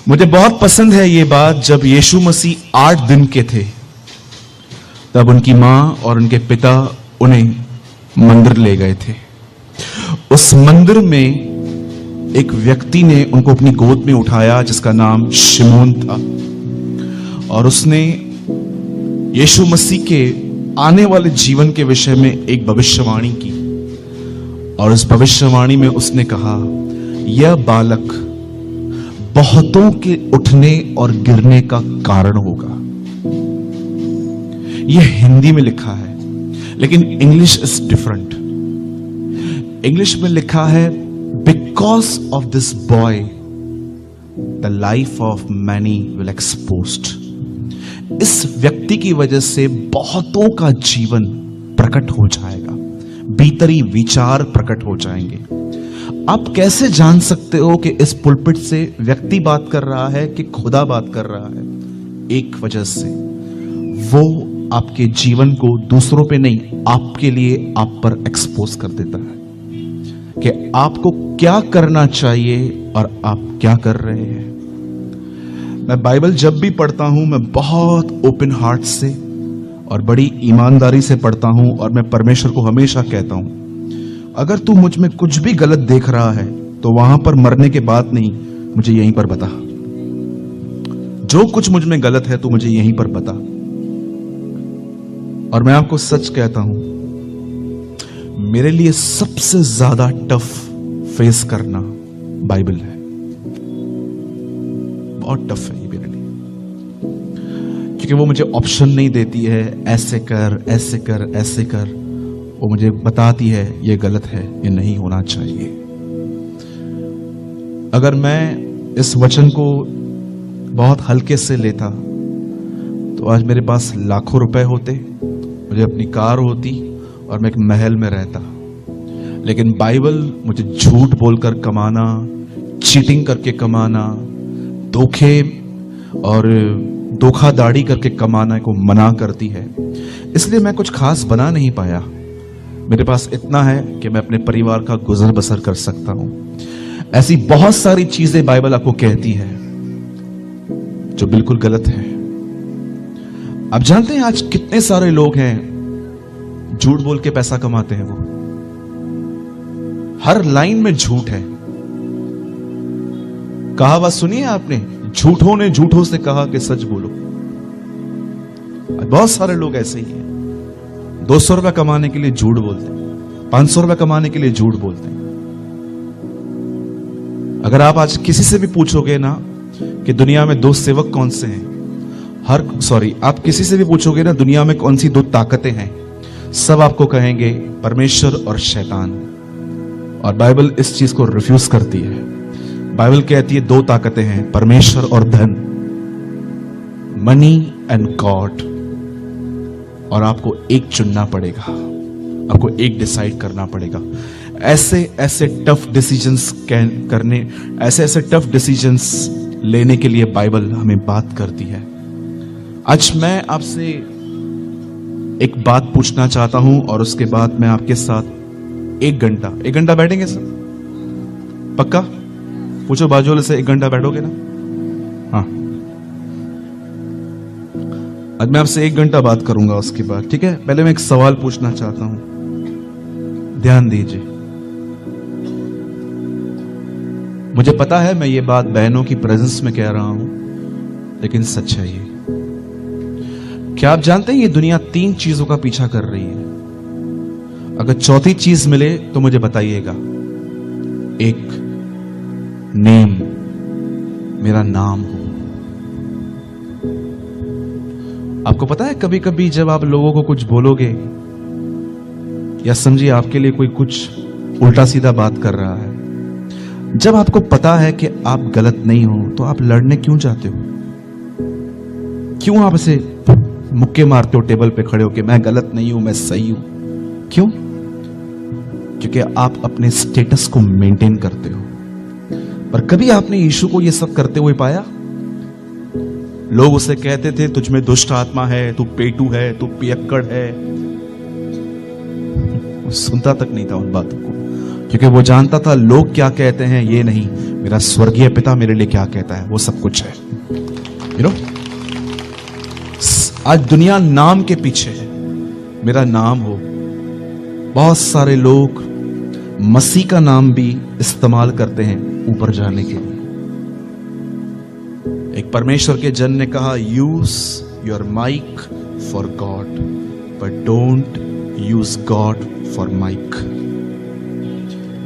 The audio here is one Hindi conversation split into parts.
मुझे बहुत पसंद है ये बात, जब यीशु मसीह 8 दिन के थे तब उनकी मां और उनके पिता उन्हें मंदिर ले गए थे। उस मंदिर में एक व्यक्ति ने उनको अपनी गोद में उठाया जिसका नाम शिमोन था, और उसने यीशु मसीह के आने वाले जीवन के विषय में एक भविष्यवाणी की, और उस भविष्यवाणी में उसने कहा, यह बालक बहुतों के उठने और गिरने का कारण होगा। यह हिंदी में लिखा है, लेकिन इंग्लिश इज डिफरेंट। इंग्लिश में लिखा है, because of this boy the life of many will exposed. इस व्यक्ति की वजह से बहुतों का जीवन प्रकट हो जाएगा, भीतरी विचार प्रकट हो जाएंगे। आप कैसे जान सकते हो कि इस पुलपिट से व्यक्ति बात कर रहा है कि खुदा बात कर रहा है? एक वजह से, वो आपके जीवन को दूसरों पे नहीं, आपके लिए आप पर एक्सपोज कर देता है कि आपको क्या करना चाहिए और आप क्या कर रहे हैं। मैं बाइबल जब भी पढ़ता हूं, मैं बहुत ओपन हार्ट से और बड़ी ईमानदारी से पढ़ता हूं, और मैं परमेश्वर को हमेशा कहता हूं, अगर तू मुझ में कुछ भी गलत देख रहा है तो वहां पर मरने के बाद नहीं, मुझे यहीं पर बता। जो कुछ मुझ में गलत है तू मुझे यहीं पर बता। और मैं आपको सच कहता हूं, मेरे लिए सबसे ज्यादा टफ फेस करना बाइबल है। बहुत टफ है ये मेरे लिए, क्योंकि वो मुझे ऑप्शन नहीं देती है, ऐसे कर ऐसे कर ऐसे कर। वो मुझे बताती है ये गलत है, ये नहीं होना चाहिए। अगर मैं इस वचन को बहुत हल्के से लेता तो आज मेरे पास लाखों रुपए होते, मुझे अपनी कार होती और मैं एक महल में रहता। लेकिन बाइबल मुझे झूठ बोलकर कमाना, चीटिंग करके कमाना, धोखे और धोखाधड़ी करके कमाने को मना करती है। इसलिए मैं कुछ खास बना नहीं पाया। मेरे पास इतना है कि मैं अपने परिवार का गुजर बसर कर सकता हूं। ऐसी बहुत सारी चीजें बाइबल आपको कहती है जो बिल्कुल गलत है। आप जानते हैं आज कितने सारे लोग हैं झूठ बोल के पैसा कमाते हैं। वो हर लाइन में झूठ है। कहावत सुनी है आपने, झूठों ने झूठों से कहा कि सच बोलो। बहुत सारे लोग ऐसे ही हैं, 200 रुपए कमाने के लिए झूठ बोलते हैं, 500 रुपए कमाने के लिए झूठ बोलते हैं। अगर आप आज किसी से भी पूछोगे ना कि दुनिया में 2 सेवक कौन से हैं, आप किसी से भी पूछोगे ना दुनिया में कौन सी 2 ताकतें हैं, सब आपको कहेंगे परमेश्वर और शैतान। और बाइबल इस चीज को रिफ्यूज करती है। बाइबल कहती है 2 ताकतें हैं, परमेश्वर और धन, मनी एंड गॉड। और आपको एक चुनना पड़ेगा, आपको एक डिसाइड करना पड़ेगा। ऐसे ऐसे टफ डिसीजंस करने, ऐसे ऐसे टफ डिसीजंस लेने के लिए बाइबल हमें बात करती है। आज मैं आपसे एक बात पूछना चाहता हूं, और उसके बाद मैं आपके साथ 1 घंटा बैठेंगे सर? पक्का? पूछो बाजू वाले से, 1 घंटा बैठोगे ना? हाँ, आज मैं आपसे 1 घंटा बात करूंगा उसके बाद, ठीक है? पहले मैं एक सवाल पूछना चाहता हूं, ध्यान दीजिए। मुझे पता है मैं ये बात बहनों की प्रेजेंस में कह रहा हूं, लेकिन सच है ये। क्या आप जानते हैं ये दुनिया 3 चीजों का पीछा कर रही है? अगर चौथी चीज मिले तो मुझे बताइएगा। 1, नेम, मेरा नाम हो। आपको पता है कभी कभी जब आप लोगों को कुछ बोलोगे, या समझिए आपके लिए कोई कुछ उल्टा सीधा बात कर रहा है, जब आपको पता है कि आप गलत नहीं हो तो आप लड़ने क्यों जाते हो? क्यों आप ऐसे मुक्के मारते हो टेबल पे खड़े हो कि मैं गलत नहीं हूं, मैं सही हूं? क्यों? क्योंकि आप अपने स्टेटस को मेंटेन करते हो। पर कभी आपने यीशु को यह सब करते हुए पाया? लोग उसे कहते थे तुझ में दुष्ट आत्मा है, तू पेटू है, तू पियक्कड़ है। सुनता तक नहीं था उन बातों को, क्योंकि वो जानता था लोग क्या कहते हैं ये नहीं, मेरा स्वर्गीय पिता मेरे लिए क्या कहता है वो सब कुछ है। यू नो, आज दुनिया नाम के पीछे है। मेरा नाम हो, बहुत सारे लोग मसीह का नाम भी इस्तेमाल करते हैं ऊपर जाने के लिए। एक परमेश्वर के जन ने कहा, use your mic for God but don't use God for mic.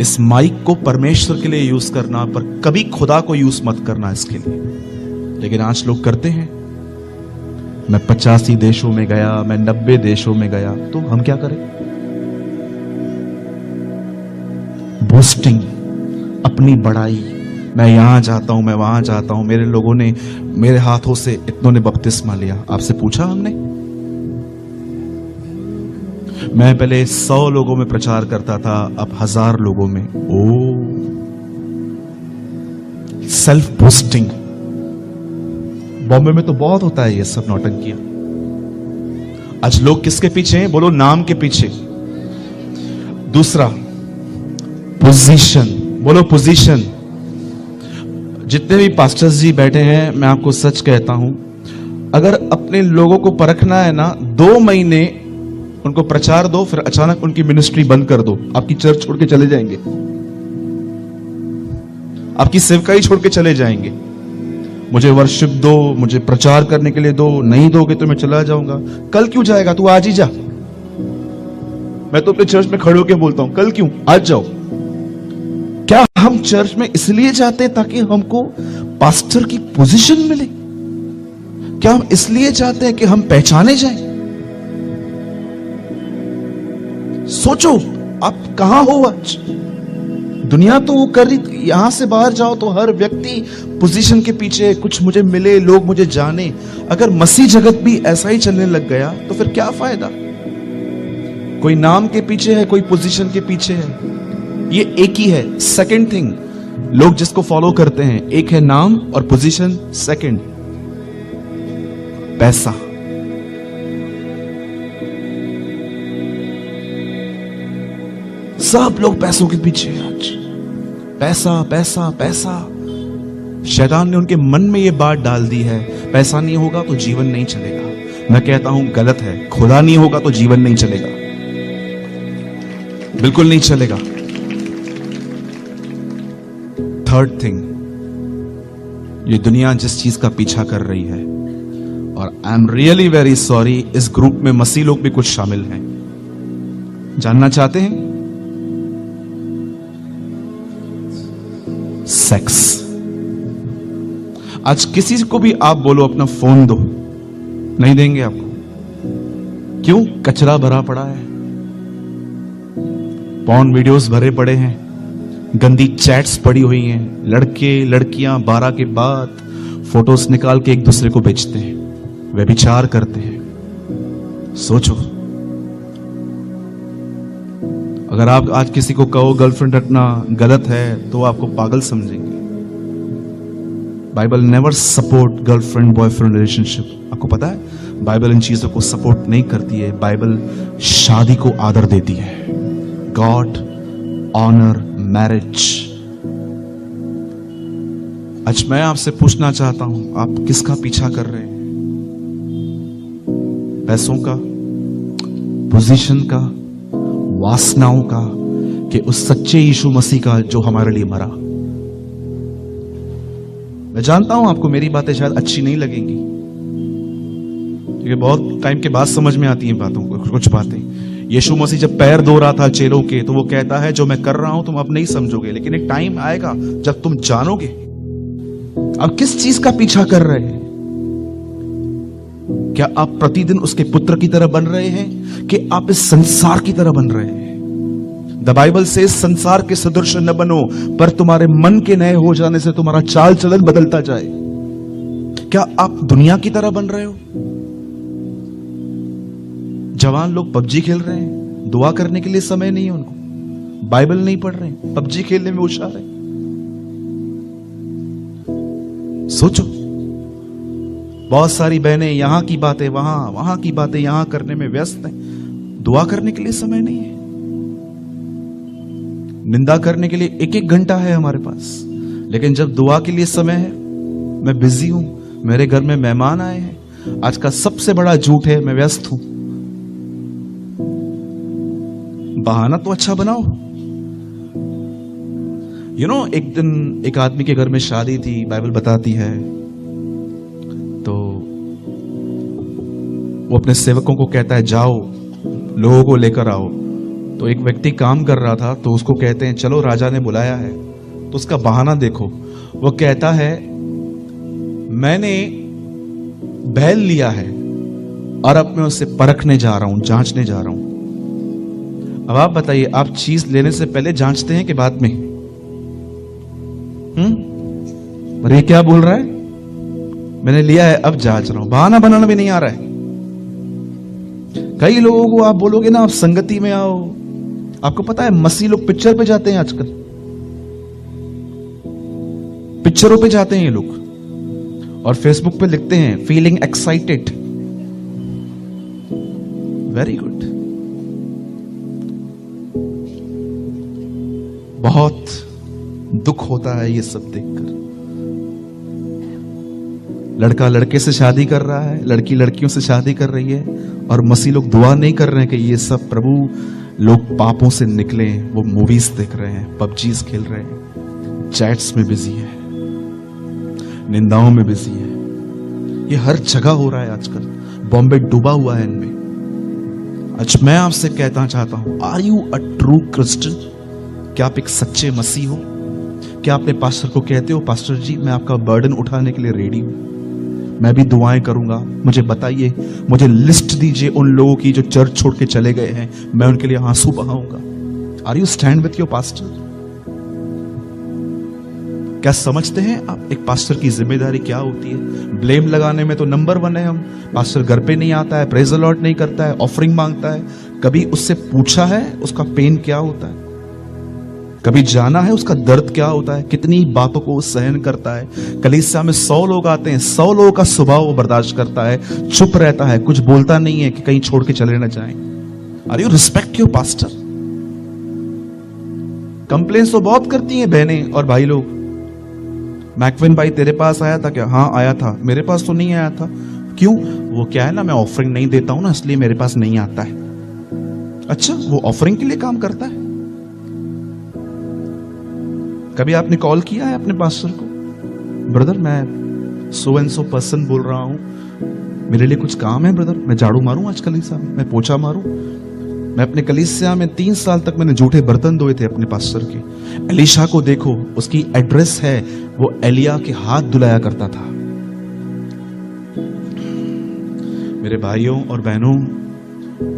इस माइक को परमेश्वर के लिए यूज करना, पर कभी खुदा को यूज मत करना इसके लिए। लेकिन आज लोग करते हैं। मैं 85 देशों में गया, मैं 90 देशों में गया, तो हम क्या करें? बूस्टिंग, अपनी बड़ाई, मैं यहां जाता हूं, मैं वहां जाता हूं, मेरे लोगों ने, मेरे हाथों से इतनों ने बपतिस्मा लिया। आपसे पूछा हमने? मैं पहले 100 लोगों में प्रचार करता था, अब 1000 लोगों में। ओ, सेल्फ बूस्टिंग। बॉम्बे में तो बहुत होता है ये सब नौटंकियां। आज लोग किसके पीछे हैं? बोलो, नाम के पीछे। दूसरा, पोजीशन। बोलो, पोजीशन। जितने भी पास्टर्स जी बैठे हैं, मैं आपको सच कहता हूं, अगर अपने लोगों को परखना है ना, 2 महीने उनको प्रचार दो, फिर अचानक उनकी मिनिस्ट्री बंद कर दो, आपकी चर्च छोड़ के चले जाएंगे, आपकी सेवकाई छोड़ के चले जाएंगे। मुझे वर्शिप दो, मुझे प्रचार करने के लिए दो, नहीं दोगे तो मैं चला जाऊंगा। कल क्यों जाएगा? तू आज ही जा। मैं तो अपने चर्च में खड़े होकर बोलता हूं, कल क्यों? आज जाओ। क्या हम चर्च में इसलिए जाते हैं ताकि हमको पास्टर की पोजीशन मिले? क्या हम इसलिए जाते हैं कि हम पहचाने जाएं? सोचो, आप कहां हो आज? दुनिया तो वो कर रही, यहां से बाहर जाओ तो हर व्यक्ति पोजीशन के पीछे, कुछ मुझे मिले, लोग मुझे जाने। अगर मसीह जगत भी ऐसा ही चलने लग गया तो फिर क्या फायदा? कोई नाम के पीछे है, कोई पोजीशन के पीछे है, ये एक ही है। सेकंड थिंग, लोग जिसको फॉलो करते हैं, एक है नाम और पोजीशन, सेकंड पैसा। सब लोग पैसों के पीछे हैं आज। पैसा पैसा पैसा। शैतान ने उनके मन में यह बात डाल दी है, पैसा नहीं होगा तो जीवन नहीं चलेगा। मैं कहता हूं गलत है। खुदा नहीं होगा तो जीवन नहीं चलेगा, बिल्कुल नहीं चलेगा। थर्ड थिंग, ये दुनिया जिस चीज का पीछा कर रही है, और I am really very sorry, इस ग्रुप में मसीह लोग भी कुछ शामिल हैं। जानना चाहते हैं? सेक्स। आज किसी को भी आप बोलो अपना फोन दो, नहीं देंगे आपको। क्यों? कचरा भरा पड़ा है, पॉर्न वीडियोस भरे पड़े हैं, गंदी चैट्स पड़ी हुई हैं, लड़के लड़कियां 12 के बाद फोटोज निकाल के एक दूसरे को बेचते हैं, व्यभिचार करते हैं। सोचो, अगर आप आज किसी को कहो गर्लफ्रेंड रखना गलत है तो आपको पागल समझेंगे। Bible never support girlfriend boyfriend relationship. आपको पता है, बाइबल इन चीजों को सपोर्ट नहीं करती है। बाइबल शादी को आदर देती है। God honour marriage. आज मैं आपसे पूछना चाहता हूं, आप किसका पीछा कर रहे हैं? पैसों का, पोजीशन का, वासनाओं का, कि उस सच्चे यीशु मसीह का जो हमारे लिए मरा? मैं जानता हूं आपको मेरी बातें शायद अच्छी नहीं लगेंगी, क्योंकि बहुत टाइम के बाद समझ में आती हैं बातों को, कुछ बातें। यीशु मसीह जब पैर धो रहा था चेलों के, तो वो कहता है जो मैं कर रहा हूं तुम अब नहीं समझोगे, लेकिन एक टाइम आएगा जब तुम जानोगे। अब किस चीज का पीछा कर रहे हैं? क्या आप प्रतिदिन उसके पुत्र की तरह बन रहे हैं, कि आप इस संसार की तरह बन रहे हैं? द बाइबल से संसार के सदृश न बनो, पर तुम्हारे मन के नए हो जाने से तुम्हारा चाल चलन बदलता जाए। क्या आप दुनिया की तरह बन रहे हो? जवान लोग पबजी खेल रहे हैं, दुआ करने के लिए समय नहीं है उनको, बाइबल नहीं पढ़ रहे हैं, पबजी खेलने में होशियार है। सोचो, बहुत सारी बहनें यहां की बातें वहां, वहां की बातें यहां करने में व्यस्त हैं, दुआ करने के लिए समय नहीं है। निंदा करने के लिए 1-1 घंटा है हमारे पास, लेकिन जब दुआ के लिए समय है, मैं बिजी हूं, मेरे घर में मेहमान आए हैं, आज का सबसे बड़ा झूठ है मैं व्यस्त हूं। बहाना तो अच्छा बनाओ। एक दिन एक आदमी के घर में शादी थी, बाइबल बताती है, तो वो अपने सेवकों को कहता है जाओ लोगों को लेकर आओ। तो एक व्यक्ति काम कर रहा था, तो उसको कहते हैं चलो राजा ने बुलाया है। तो उसका बहाना देखो, वो कहता है मैंने बैल लिया है और अब मैं उसे परखने जा रहा हूं, जांचने जा रहा हूं। अब आप बताइए, आप चीज लेने से पहले जांचते हैं कि बाद में? पर ये क्या बोल रहा है, मैंने लिया है अब जांच रहा हूं। बहाना बनाना भी नहीं आ रहा है। कई लोगों को आप बोलोगे ना आप संगति में आओ, आपको पता है मसीह लोग पिक्चर पे जाते हैं, आजकल पिक्चरों पे जाते हैं ये लोग और फेसबुक पे लिखते हैं फीलिंग एक्साइटेड। Very good. बहुत दुख होता है ये सब देखकर। लड़का लड़के से शादी कर रहा है, लड़की लड़कियों से शादी कर रही है, और मसीह लोग दुआ नहीं कर रहे हैं कि ये सब प्रभु लोग पापों से निकले। वो मूवीज देख रहे हैं, पबजीज खेल रहे हैं, चैट्स में बिजी है, निंदाओं में बिजी है। ये हर जगह हो रहा है आजकल। बॉम्बे डूबा हुआ है इनमें। आज मैं आपसे कहना चाहता हूं, are you a true Christian? क्या आप एक सच्चे मसीह हो? क्या अपने पास्टर को कहते हो पास्टर जी मैं आपका बर्डन उठाने के लिए रेडी हूं, मैं भी दुआएं करूंगा, मुझे बताइए, मुझे लिस्ट दीजिए उन लोगों की जो चर्च छोड़ के चले गए हैं, मैं उनके लिए आंसू बहाऊंगा। Are you stand with your pastor? क्या समझते हैं आप एक पास्टर की जिम्मेदारी क्या होती है? ब्लेम लगाने में तो नंबर 1 है हम। पास्टर घर पे नहीं आता है, प्रेज द लॉर्ड नहीं करता है, ऑफरिंग मांगता है। कभी उससे पूछा है उसका पेन क्या होता है? कभी जाना है उसका दर्द क्या होता है? कितनी बातों को सहन करता है। कलीसिया में 100 लोग आते हैं, 100 लोगों का स्वभाव वो बर्दाश्त करता है, चुप रहता है, कुछ बोलता नहीं है कि कहीं छोड़ के चले ना जाएं। Are you respect your pastor? Complaints तो बहुत करती हैं बहनें और भाई लोग। मैकविन भाई तेरे पास आया था क्या? हाँ आया था। मेरे पास तो नहीं आया था। क्यों? वो क्या है ना, मैं ऑफरिंग नहीं देता हूं ना, इसलिए मेरे पास नहीं आता है। अच्छा, वो ऑफरिंग के लिए काम करता है? कभी आपने कॉल किया है अपने पास्टर को, ब्रदर मैं सो एंड सो पर्सन बोल रहा हूं, मेरे लिए कुछ काम है ब्रदर, मैं झाड़ू मारूं आज कलीसिया में, मैं पोछा मारूं? मैं अपने कलीसिया में 3 साल तक मैंने जूठे बर्तन धोए थे अपने पास्टर के। एलिशा को देखो, उसकी एड्रेस है, वो एलिया के हाथ धुलाया करता था। मेरे भाइयों और बहनों,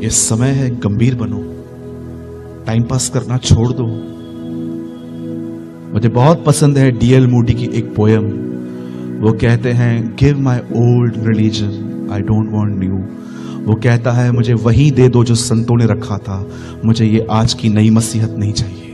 ये समय है गंभीर बनो, टाइम पास करना छोड़ दो। मुझे बहुत पसंद है डीएल मूडी की एक पोयम। वो कहते हैं give my old religion I don't want new. वो कहता है मुझे वही दे दो जो संतों ने रखा था, मुझे ये आज की नई मसीहत नहीं चाहिए।